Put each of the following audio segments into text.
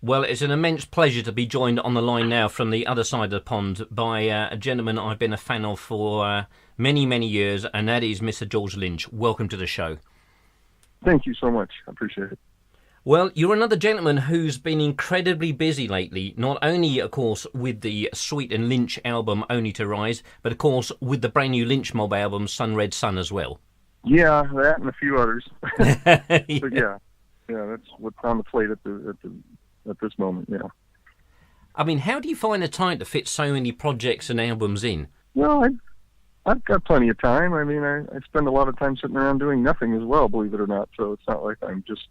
Well, it's an immense pleasure to be joined on the line now from the other side of the pond by a gentleman I've been a fan of for many, many years, and that is Mr. George Lynch. Welcome to the show. Thank you so much. I appreciate it. Well, you're another gentleman who's been incredibly busy lately, not only, of course, with the Sweet and Lynch album Only to Rise, but, of course, with the brand new Lynch Mob album Sun Red Sun as well. Yeah, that and a few others. Yeah. But yeah, that's what's on the plate at this moment. Yeah. I mean, how do you find the time to fit so many projects and albums in? Well, I've got plenty of time. I mean, I spend a lot of time sitting around doing nothing as well, believe it or not. So it's not like I'm just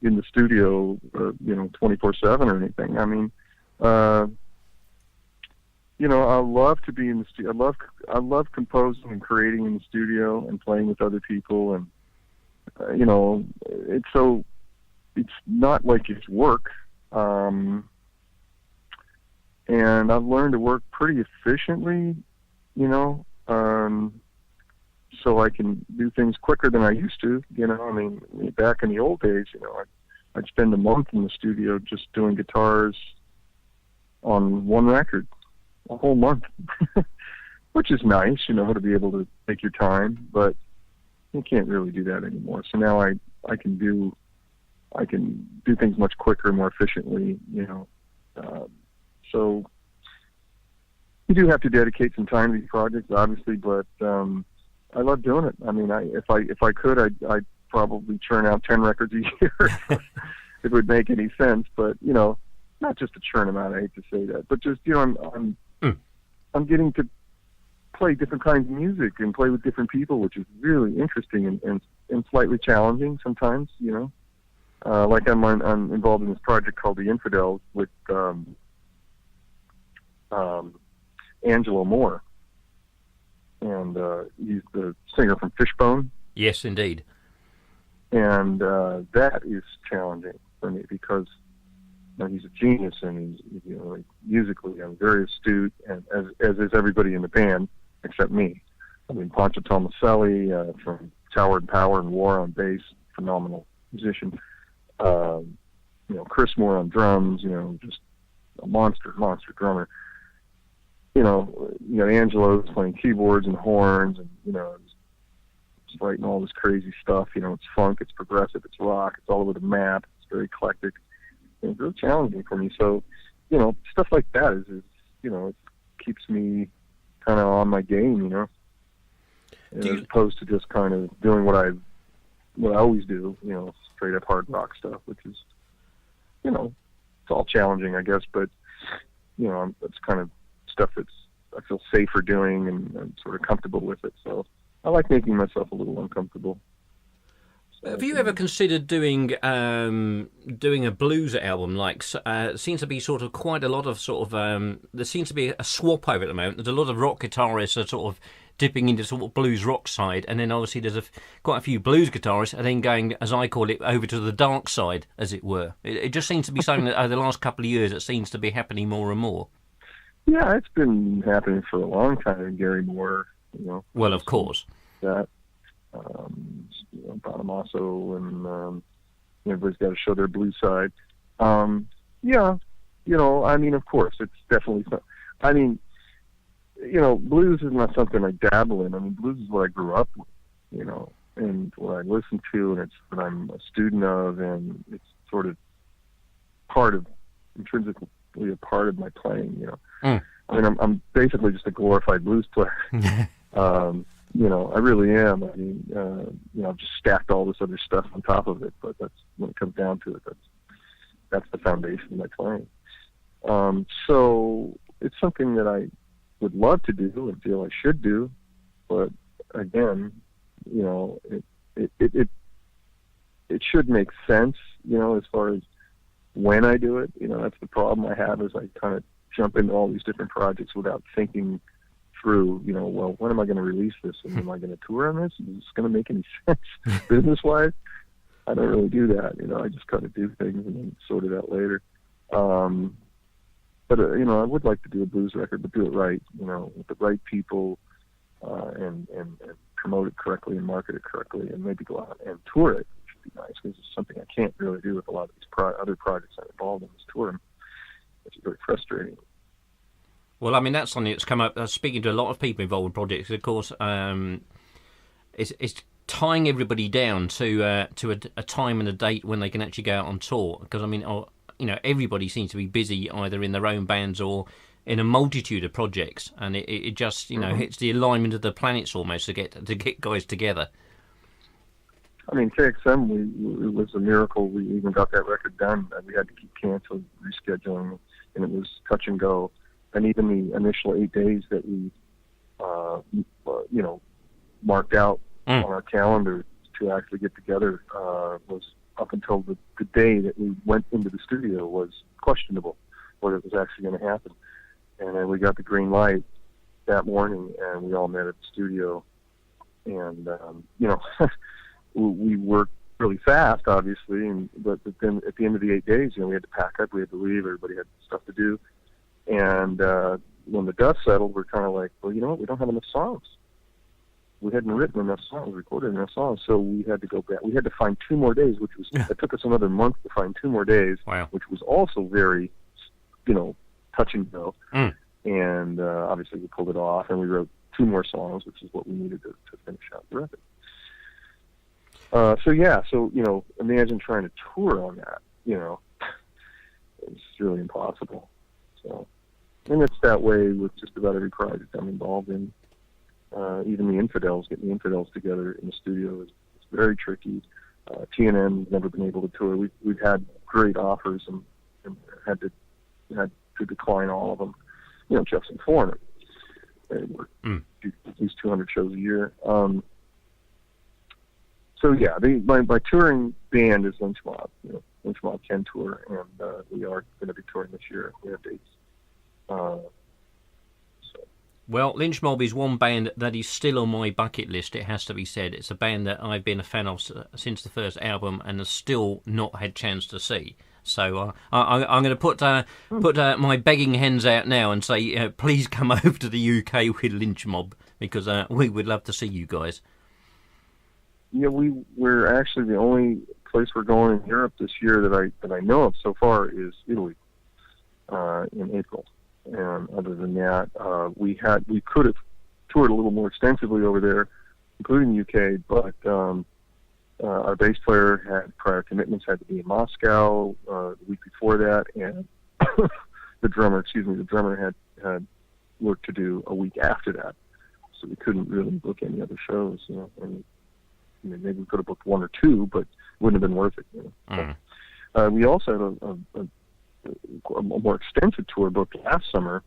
in the studio, 24/7 or anything. I mean, I love to be in the studio. I love composing and creating in the studio and playing with other people, and it's not like it's work. And I've learned to work pretty efficiently, so I can do things quicker than I used to. I mean, back in the old days, I'd spend a month in the studio just doing guitars on one record, a whole month, which is nice, to be able to take your time, but you can't really do that anymore. So now I can do things much quicker, more efficiently, so you do have to dedicate some time to these projects, obviously, but I love doing it. I mean, if I could, I'd probably churn out 10 records a year if it would make any sense. But not just to churn them out. I hate to say that, but just I'm getting to play different kinds of music and play with different people, which is really interesting and slightly challenging sometimes. Like I'm involved in this project called The Infidels with Angelo Moore, and he's the singer from Fishbone. Yes, indeed. And that is challenging for me because he's a genius, and he's musically very astute, and as is everybody in the band except me. I mean, Pancho Tomaselli from Tower and Power and War on bass, phenomenal musician. Chris Moore on drums, just a monster drummer. Angelo's playing keyboards and horns, and just writing all this crazy stuff. It's funk, it's progressive, it's rock, it's all over the map. It's very eclectic. And it's really challenging for me. So, stuff like that is it keeps me kind of on my game. As opposed to just kind of doing what I always do. Straight up hard rock stuff, which is, it's all challenging, I guess, but it's kind of stuff I feel safer doing and sort of comfortable with it. So I like making myself a little uncomfortable. So, have you ever considered doing a blues album? Seems to be sort of quite a lot of there seems to be a swap over at the moment. There's a lot of rock guitarists are sort of dipping into sort of blues rock side, and then obviously there's quite a few blues guitarists, and then going, as I call it, over to the dark side, as it were. It just seems to be something that over the last couple of years it seems to be happening more and more. Yeah, it's been happening for a long time. Gary Moore, Well, of course. That, Bonamasso, and everybody's got to show their blues side. Yeah, I mean, of course, it's definitely. I mean, blues is not something I dabble in. I mean, blues is what I grew up with, and what I listen to, and it's what I'm a student of, and it's sort of intrinsically a part of my playing. I mean, I'm basically just a glorified blues player. I really am. I mean, I've just stacked all this other stuff on top of it, but that's when it comes down to it. That's the foundation of my playing. So it's something that I would love to do and feel I should do, but again, it should make sense, as far as when I do it. That's the problem I have, is I kind of jump into all these different projects without thinking through, well, when am I going to release this, and am I going to tour on this? Is this going to make any sense business-wise? I don't really do that. I just kind of do things and then sort it out later. But I would like to do a blues record, but do it right, with the right people, and promote it correctly and market it correctly, and maybe go out and tour it, which be nice, because it's something I can't really do with a lot of these other projects I'm involved in this tour, which is very frustrating. Well, I mean, that's something that's come up. Speaking to a lot of people involved with projects, of course, it's tying everybody down to a time and a date when they can actually go out on tour. Because I mean, everybody seems to be busy either in their own bands or in a multitude of projects, and it just hits the alignment of the planets almost to get guys together. I mean, KXM, it was a miracle we even got that record done. We had to keep canceling, rescheduling, and it was touch and go. And even the initial 8 days that we, marked out on our calendar to actually get together was up until the day that we went into the studio was questionable whether it was actually going to happen. And then we got the green light that morning, and we all met at the studio. And, we worked really fast, obviously, but then at the end of the 8 days, we had to pack up, we had to leave, everybody had stuff to do. And when the dust settled, we're kind of like, well, you know what, we don't have enough songs. We hadn't written enough songs, recorded enough songs, so we had to go back. We had to find 2 more days, which was, it took us another month to find 2 more days, wow. Which was also very, touch and go. And obviously we pulled it off, and we wrote 2 more songs, which is what we needed to finish out the record. So imagine trying to tour on that, it's really impossible. So, and it's that way with just about every project I'm involved in. Even the Infidels, getting the Infidels together in the studio is very tricky. TNM's never been able to tour. We've had great offers and had to decline all of them. Justin Foreigner. They work at least 200 shows a year. My touring band is Lynch Mob. Lynch Mob can tour, and we are going to be touring this year. We have dates. Well, Lynch Mob is one band that is still on my bucket list, it has to be said. It's a band that I've been a fan of since the first album and has still not had a chance to see. So I'm going to put my begging hens out now and say, please come over to the UK with Lynch Mob, because we would love to see you guys. Yeah, we're actually the only place we're going in Europe this year that I know of so far is Italy in April. And other than that, we could have toured a little more extensively over there, including the UK, but our bass player had prior commitments, had to be in Moscow the week before that, and the drummer had work to do a week after that, so we couldn't really book any other shows. And maybe we could have booked 1 or 2, but it wouldn't have been worth it. We also had a more extensive tour booked last summer,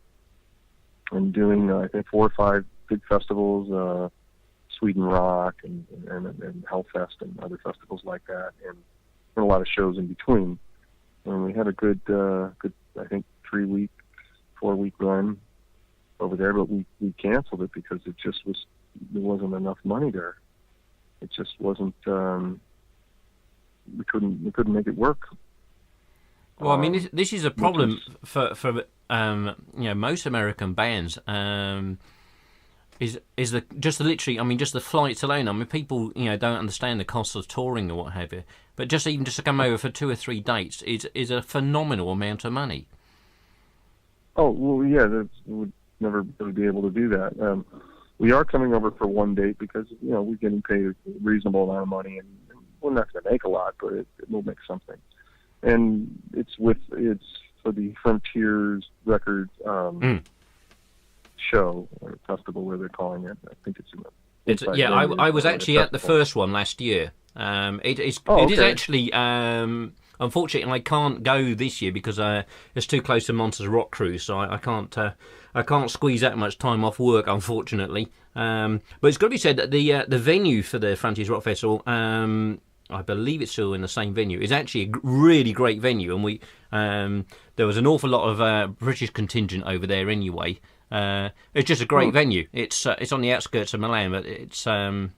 and doing I think 4 or 5 big festivals, Sweden Rock and Hellfest and other festivals like that, and a lot of shows in between. And we had a good I think 3-week, 4-week run over there, but we canceled it because there wasn't enough money there. It just wasn't. We couldn't make it work. Well, I mean, this is a problem for most American bands. Is just the flights alone. I mean, people don't understand the cost of touring or what have you. But just to come over for 2 or 3 dates is a phenomenal amount of money. Oh well, yeah, we would never really be able to do that. We are coming over for 1 date because we're getting paid a reasonable amount of money, and we're not going to make a lot, but it will make something. And it's for the Frontiers Records show or festival, where they're calling it. I think it's I was actually at the first one last year. It is actually. Unfortunately, I can't go this year because it's too close to Monsters Rock Cruise, so I can't squeeze that much time off work, unfortunately. But it's got to be said that the venue for the Frontiers Rock Festival, I believe it's still in the same venue, is actually a really great venue, and there was an awful lot of British contingent over there anyway. It's just a great venue. It's on the outskirts of Milan, but it's sort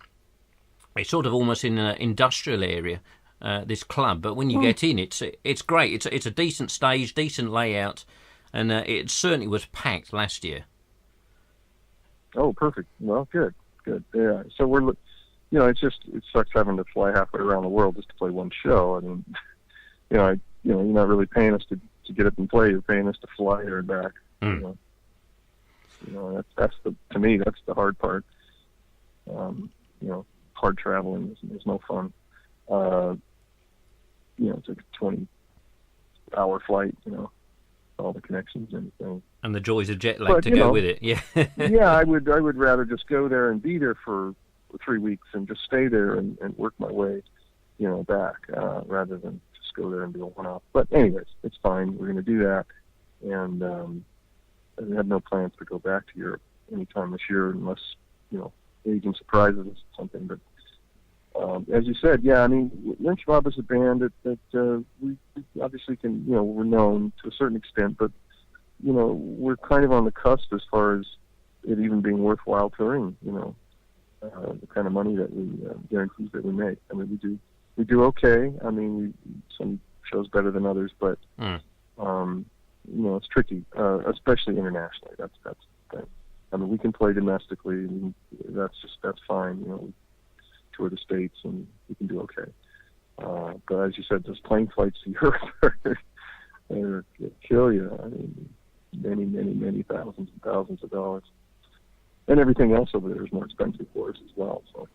of almost in an industrial area. This club, but when you get in, it's great. It's a decent stage, decent layout, and it certainly was packed last year. Oh, perfect. Well, good. Yeah. So it sucks having to fly halfway around the world just to play one show. I mean, you're not really paying us to get up and play. You're paying us to fly there and back. That's to me, that's the hard part. Hard traveling is no fun. It's like a 20-hour flight, all the connections and everything. And the joys of jet lag to go with it, yeah. Yeah, I would rather just go there and be there for 3 weeks and just stay there and work my way, back, rather than just go there and do a one-off. But anyways, it's fine. We're going to do that. And I have no plans to go back to Europe anytime this year unless, agent surprises us or something. But as you said, yeah, I mean, Lynch Mob is a band that we obviously can, we're known to a certain extent, but, we're kind of on the cusp as far as it even being worthwhile touring, the kind of money that we, guarantees that we make. I mean, we do okay. I mean, some shows better than others, but, it's tricky, especially internationally. That's the thing. I mean, we can play domestically, and that's fine. We tour the States, and we can do okay. But as you said, those plane flights to Europe they'll kill you. I mean, many, many, many thousands and thousands of dollars. And everything else over there is more expensive for us as well. So.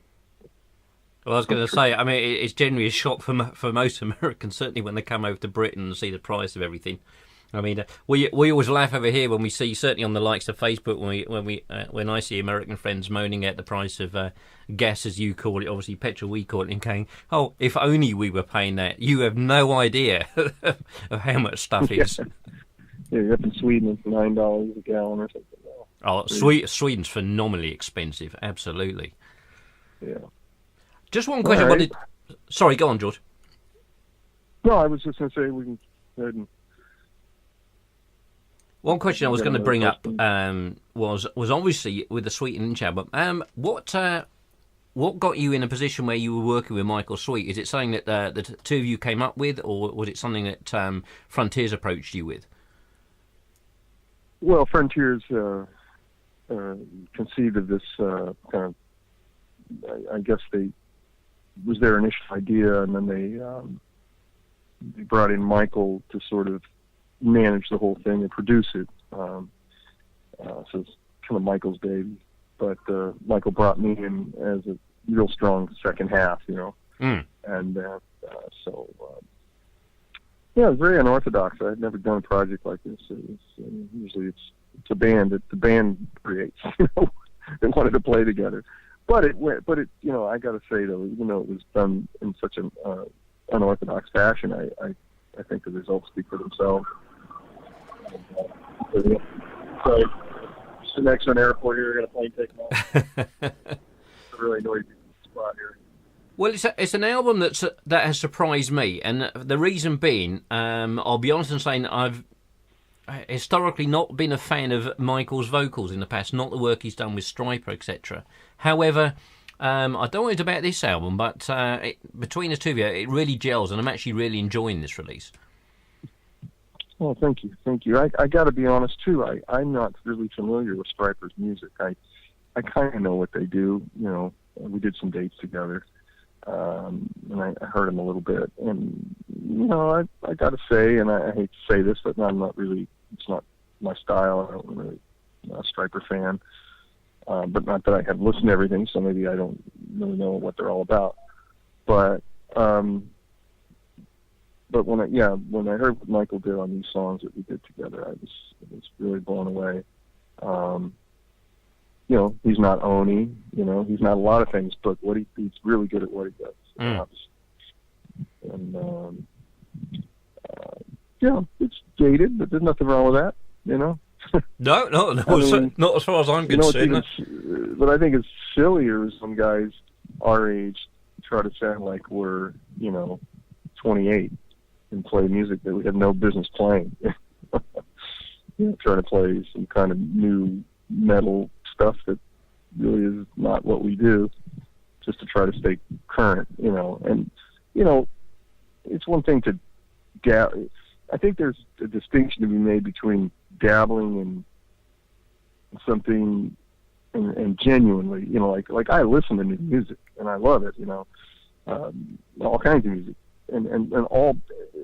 Well, I was going to say, I mean, it's generally a shock for most Americans, certainly when they come over to Britain and see the price of everything. I mean, we always laugh over here when we see, certainly on the likes of Facebook, when I see American friends moaning at the price of gas, as you call it, obviously petrol we call it, and going, "Oh, if only we were paying that." You have no idea of how much stuff is. Yeah, you're up in Sweden, it's $9 a gallon or something. Oh, Sweden's phenomenally expensive, absolutely. Yeah. Just one question. Right. Sorry, go on, George. No, I was just going to say we can go ahead and. One question I was going to bring up was obviously with the Sweet and Lynch album. What got you in a position where you were working with Michael Sweet? Is it something that the two of you came up with, or was it something that Frontiers approached you with? Well, Frontiers conceived of this kind of. I guess was their initial idea, and then they brought in Michael to sort of manage the whole thing and produce it. So it's kind of Michael's baby. But Michael brought me in as a real strong second half, And so, yeah, it was very unorthodox. I had never done a project like this. Usually it's a band that the band creates. They wanted to play together. But it, I got to say though, even though it was done in such an unorthodox fashion, I think the results speak for themselves. So, just the next on airport here, got a plane taking off. It's a really noisy spot here. Well, it's an album that has surprised me, and the reason being, I'll be honest in saying I've historically not been a fan of Michael's vocals in the past, not the work he's done with Stryper, etc. However, I don't know what it's about this album, but between the two of you, it really gels, and I'm actually really enjoying this release. Well, thank you. I got to be honest too. I'm not really familiar with Stryper's music. I kind of know what they do. We did some dates together, and I heard him a little bit. And I got to say, and I hate to say this, but I'm not really. It's not my style. I don't really a Stryper fan. But not that I have listened to everything, so maybe I don't really know what they're all about. But when I heard what Michael did on these songs that we did together, I was really blown away. He's not Oni, he's not a lot of things, but he's really good at what he does. And it's dated, but there's nothing wrong with that, No, not as far as I'm concerned. But I think it's sillier as some guys our age try to sound like we're, 28 and play music that we have no business playing. Trying to play some kind of new metal stuff that really is not what we do, just to try to stay current, And, it's one thing to I think there's a distinction to be made between dabbling in something and genuinely, like I listen to new music and I love it, all kinds of music, and all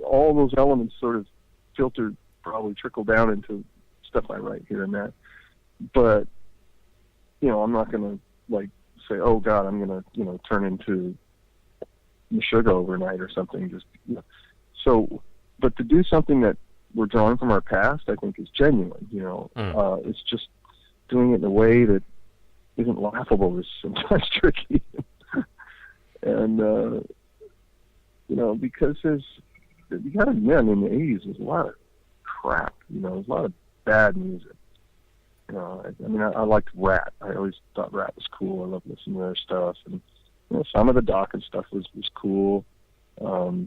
those elements sort of filter, probably trickle down into stuff I write here and there. But I'm not gonna like say, oh God, I'm gonna turn into Meshuggah overnight or something. Just so, but to do something that we're drawing from our past, I think is genuine. It's just doing it in a way that isn't laughable is sometimes tricky. And because you gotta admit, in the '80s there's a lot of crap. There's a lot of bad music. I liked Rat. I always thought Rat was cool. I loved listening to their stuff, and some of the Dawkins stuff was cool. But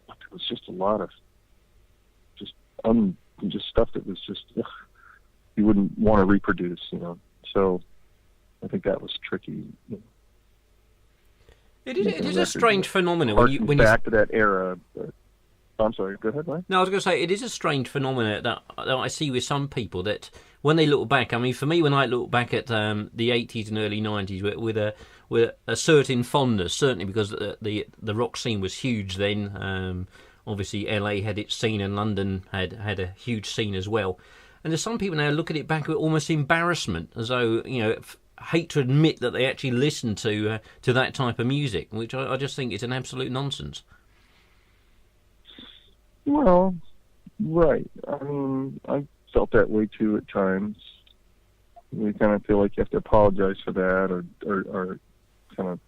there was just a lot of just stuff that was just you wouldn't want to reproduce. So I think that was tricky. It is a strange phenomenon when you back to that era. I'm sorry, go ahead, Mike. No, I was going to say, it is a strange phenomenon that I see with some people, that when they look back, for me, when I look back at the 80s and early 90s with a certain fondness, certainly because the rock scene was huge then. Obviously, LA had its scene and London had a huge scene as well. And there's some people now look at it back with almost embarrassment, as though, hate to admit that they actually listened to that type of music, which I just think is an absolute nonsense. Well, right. I felt that way too at times. You kind of feel like you have to apologize for that, or kind of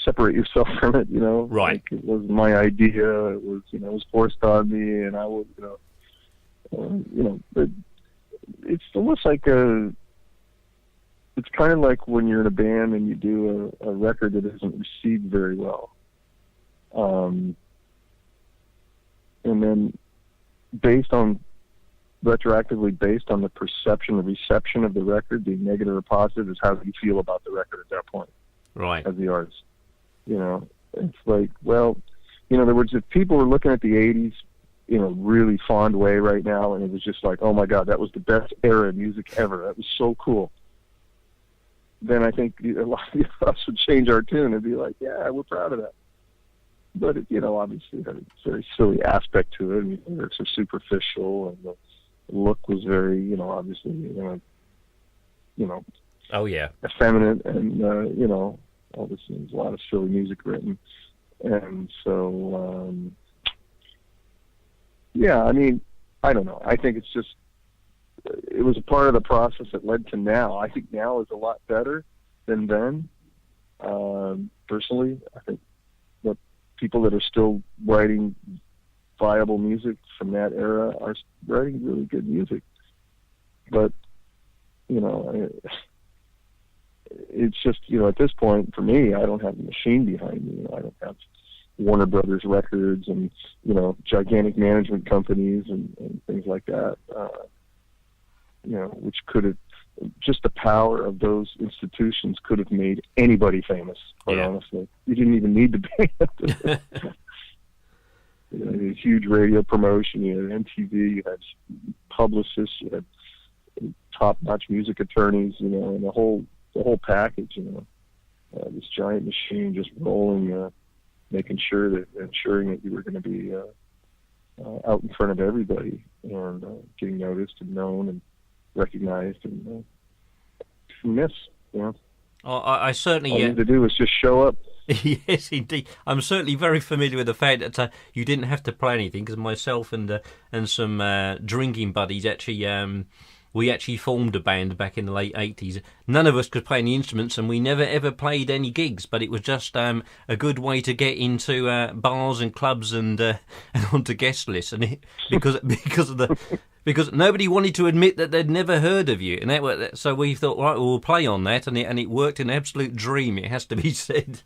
separate yourself from it. Right. Like it was my idea. It was, it was forced on me, and I was, But it's almost like it's kind of like when you're in a band and you do a record that isn't received very well. And then retroactively based on the perception, the reception of the record, being negative or positive, is how you feel about the record at that point. Right. As the artist. It's like, well, in other words, if people were looking at the 80s, really fond way right now, and it was just like, oh my God, that was the best era of music ever. That was so cool. Then I think a lot of us would change our tune and be like, yeah, we're proud of that. But it, obviously had a very silly aspect to it. The lyrics are superficial, and the look was very, obviously, oh yeah, effeminate, and all this things. A lot of silly music written, and so yeah. I don't know. I think it's just it was a part of the process that led to now. I think now is a lot better than then. Personally, I think the people that are still writing viable music from that era are writing really good music. But, it's just, at this point, for me, I don't have a machine behind me. I don't have Warner Brothers Records and, gigantic management companies and things like that, which could have, just the power of those institutions could have made anybody famous, quite honestly. You didn't even need the band. You had huge radio promotion, you had MTV, you had publicists, you had top-notch music attorneys, and the whole package, this giant machine just rolling, ensuring that you were going to be out in front of everybody and getting noticed and known and recognized and miss. I certainly. All you had to do was just show up. Yes, indeed. I'm certainly very familiar with the fact that you didn't have to play anything, because myself and some drinking buddies actually. We actually formed a band back in the late 80s. None of us could play any instruments, and we never ever played any gigs, but it was just a good way to get into bars and clubs and onto guest lists, and because nobody wanted to admit that they'd never heard of you, and so we thought, right, we'll play on that, and it worked an absolute dream. It has to be said.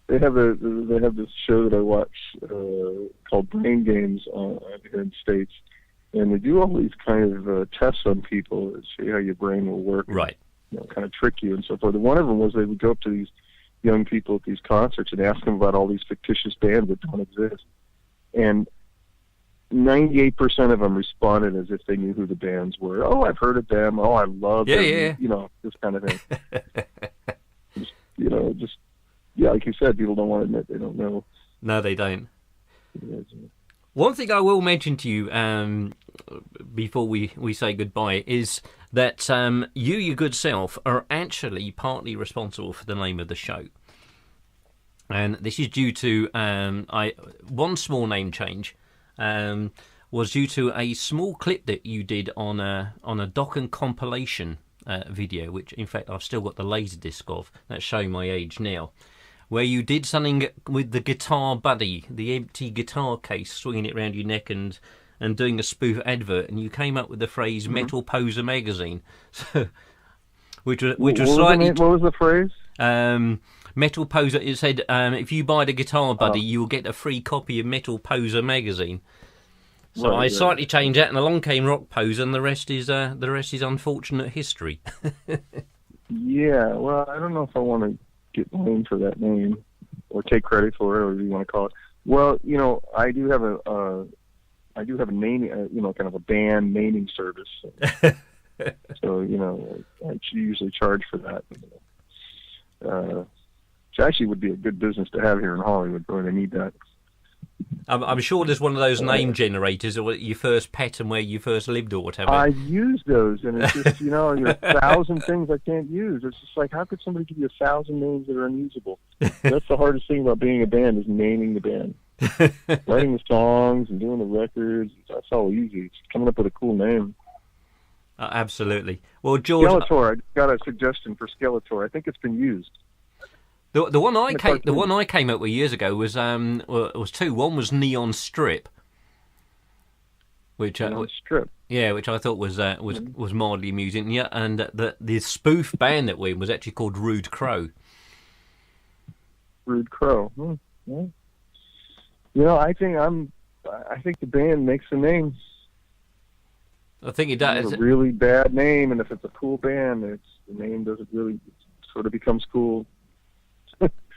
They have this show that I watch called Brain Games here in the States. And they do all these kind of tests on people to see how your brain will work. Right. Kind of trick you and so forth. And one of them was they would go up to these young people at these concerts and ask them about all these fictitious bands that don't exist. And 98% of them responded as if they knew who the bands were. Oh, I've heard of them. Oh, I love them. Yeah. You know, this kind of thing. Yeah, like you said, people don't want to admit they don't know. No, they don't. One thing I will mention to you before we say goodbye is that you, your good self, are actually partly responsible for the name of the show. And this is due to one small name change was due to a small clip that you did on a doc and compilation video, which in fact I've still got the laserdisc of. That's showing my age now. Where you did something with the guitar buddy, the empty guitar case, swinging it around your neck and doing a spoof advert, and you came up with the phrase "Metal Poser Magazine," so which was slightly. What was the phrase? Metal Poser. It said, "If you buy the guitar buddy, you will get a free copy of Metal Poser Magazine." So I slightly changed that, and along came Rock Poser, and the rest is unfortunate history. Yeah, well, I don't know if I want to get blamed for that name or take credit for it, or whatever you want to call it. Well, you know, I do have a naming, kind of a band naming service. So, you know, I usually charge for that. Which actually would be a good business to have here in Hollywood, where they need that. I'm sure there's one of those name generators, or your first pet and where you first lived, or whatever. I've used those, and it's just, you know, there's 1,000 things I can't use. It's just like, how could somebody give you 1,000 names that are unusable? That's the hardest thing about being a band, is naming the band. Writing the songs and doing the records, that's all easy. It's coming up with a cool name. Absolutely. Well, George, Skeletor. I got a suggestion for Skeletor. I think it's been used. The one I came up with years ago was two. One was Neon Strip, which Strip. Yeah, which I thought was mildly amusing. Yeah, and the spoof band that we was actually called Rude Crow. Rude Crow. Yeah. You know, I think the band makes the name. I think it does. It's a really bad name, and if it's a cool band, the name doesn't really, it sort of becomes cool.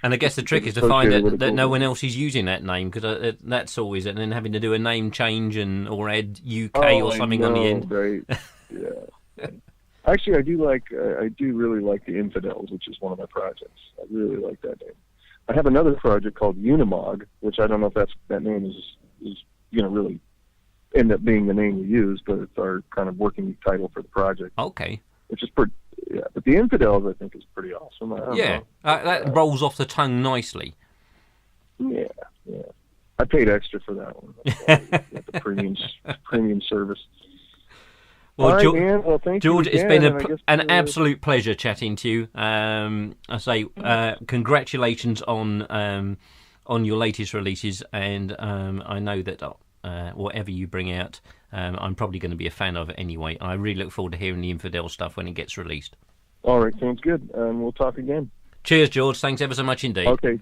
And I guess the trick is to find that no one else is using that name, because that's always it, and then having to do a name change or add UK or something on the end. Right. Yeah. Actually, I do really like the Infidels, which is one of my projects. I really like that name. I have another project called Unimog, which I don't know if that name is really end up being the name we use, but it's our kind of working title for the project. Okay. Which is pretty. Yeah, but the Infidels, I think, is pretty awesome. That rolls off the tongue nicely. Yeah. I paid extra for that one. The premium service. Well, right, man. Well, thank George, you it's again, been an absolute pleasure chatting to you. I say congratulations on your latest releases, and I know that whatever you bring out, I'm probably going to be a fan of it anyway. I really look forward to hearing the Infidel stuff when it gets released. All right, sounds good. We'll talk again. Cheers, George. Thanks ever so much indeed. Okay.